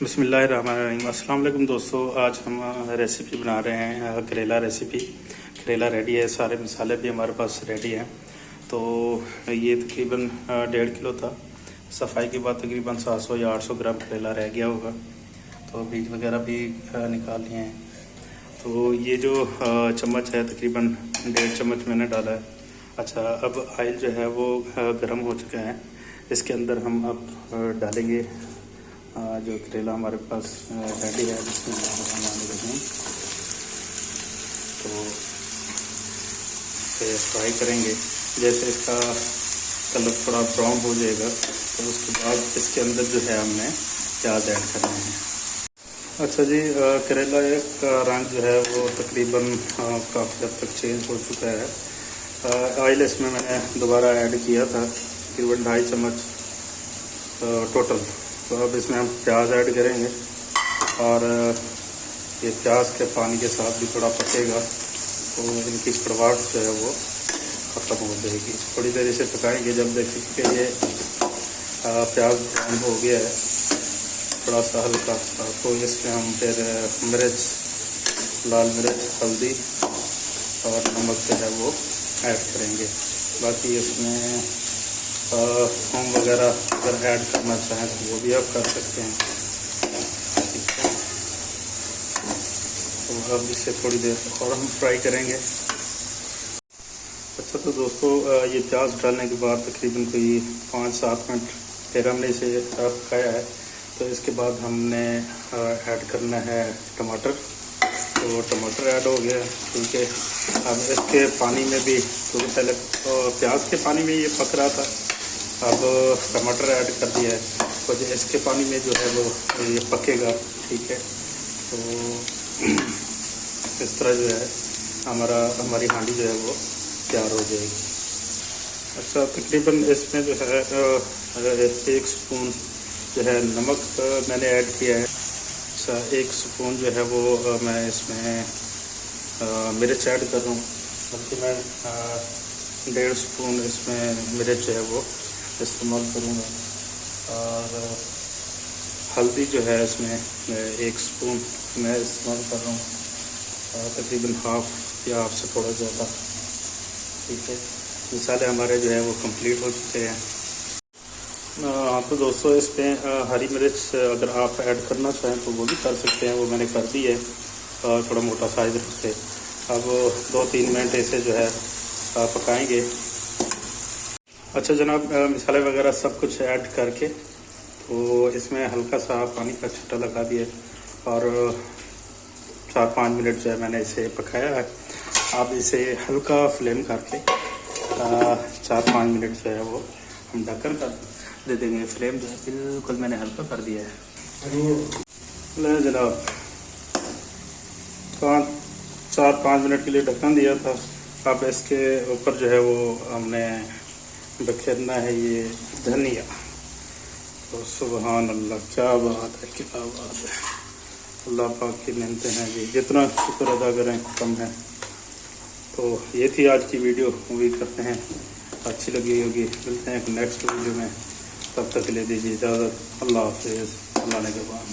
बिस्मिल्लाहिर्रहमानिर्रहीम। अस्सलाम वालेकुम दोस्तों, आज हम रेसिपी बना रहे हैं करेला रेसिपी। करेला रेडी है, सारे मसाले भी हमारे पास रेडी हैं। तो ये तकरीबन 1.5 किलो था। सफाई के बाद तकरीबन 700 या 800 ग्राम करेला रह गया होगा, तो बीज वगैरह भी निकाल लिए हैं। तो ये जो चम्मच है तकरीबन 1.5 चम्मच मैंने डाला है। अच्छा, अब ऑयल जो है वो गर्म हो चुका है। इसके अंदर हम अब डालेंगे जो करेला हमारे पास रेडी है, जिसमें बनाने लगे हैं। तो इसे फ्राई करेंगे। जैसे इसका कलर थोड़ा ब्राउन हो जाएगा तो उसके बाद इसके अंदर जो है हमने प्याज ऐड करना है। अच्छा जी, करेला का रंग जो है वो तकरीबन काफ़ी हद तक चेंज हो चुका है। ऑयल इसमें मैंने दोबारा ऐड किया था, तकरीबन 2.5 चम्मच टोटल। तो अब इसमें हम प्याज ऐड करेंगे और ये प्याज के पानी के साथ भी थोड़ा पकेगा तो इनकी कड़वाहट जो है वो ख़त्म हो जाएगी। थोड़ी देर इसे पकाएंगे। जब देखें कि ये प्याज ब्राउन हो गया है थोड़ा सा हल्का सा, तो इसमें हम फिर मिर्च, लाल मिर्च, हल्दी और नमक जो है वो ऐड करेंगे। बाकी इसमें थूम वगैरह अगर ऐड करना चाहें तो वो भी आप कर सकते हैं। ठीक है, तो अब इसे थोड़ी देर और हम फ्राई करेंगे। अच्छा, तो दोस्तों ये प्याज डालने के बाद तकरीबन कोई 5-7 मिनट फिर हमने इसे पकाया है। तो इसके बाद हमने ऐड करना है टमाटर। तो टमाटर ऐड हो गया, ठीक है। अब इसके पानी में भी, तो पहले प्याज के पानी में ये पक रहा था, अब टमाटर ऐड कर दिया है तो जो इसके पानी में जो है वो ये पकेगा। ठीक है, तो इस तरह जो है हमारी हांडी जो है वो तैयार हो जाएगी। अच्छा, तकरीबन इसमें जो है 1 स्पून जो है नमक मैंने ऐड किया है। अच्छा, 1 स्पून जो है वो मैं इसमें मिर्च ऐड कर रहा हूँ, बल्कि मैं 1.5 स्पून इसमें मिर्च जो है वो इस्तेमाल करूँगा। और हल्दी जो है इसमें 1 स्पून मैं इस्तेमाल कर रहा हूँ, तकरीबन हाफ से थोड़ा ज़्यादा। ठीक है, मसाले हमारे जो है वो कंप्लीट हो चुके हैं। तो दोस्तों इसमें हरी मिर्च अगर आप ऐड करना चाहें तो वो भी कर सकते हैं, वो मैंने कर दी है थोड़ा मोटा साइज रख के। अब 2-3 मिनट इसे जो है पकाएंगे। अच्छा जनाब, मसाले वगैरह सब कुछ ऐड करके तो इसमें हल्का सा पानी का छींटा लगा दिया और 4-5 मिनट जो है मैंने इसे पकाया है। आप इसे हल्का फ्लेम करके 4-5 मिनट जो है वो हम ढक्कन कर दे देंगे। फ्लेम जो है बिल्कुल मैंने हल्का कर दिया है। जनाब 4-5 मिनट के लिए ढक्कन दिया था। अब इसके ऊपर जो है वो हमने बखेरना है ये धनिया। तो सुबहान अल्लाह, क्या बात है, क्या बात है। अल्लाह पाक की नेमतें हैं जी, जितना शुक्र अदा करें कम है। तो ये थी आज की वीडियो। उम्मीद करते हैं अच्छी लगी होगी। मिलते हैं एक नेक्स्ट वीडियो में, तब तक के लिए दीजिए इजाज़त। अल्लाह हाफिज़, अल्लाह ने के बाद।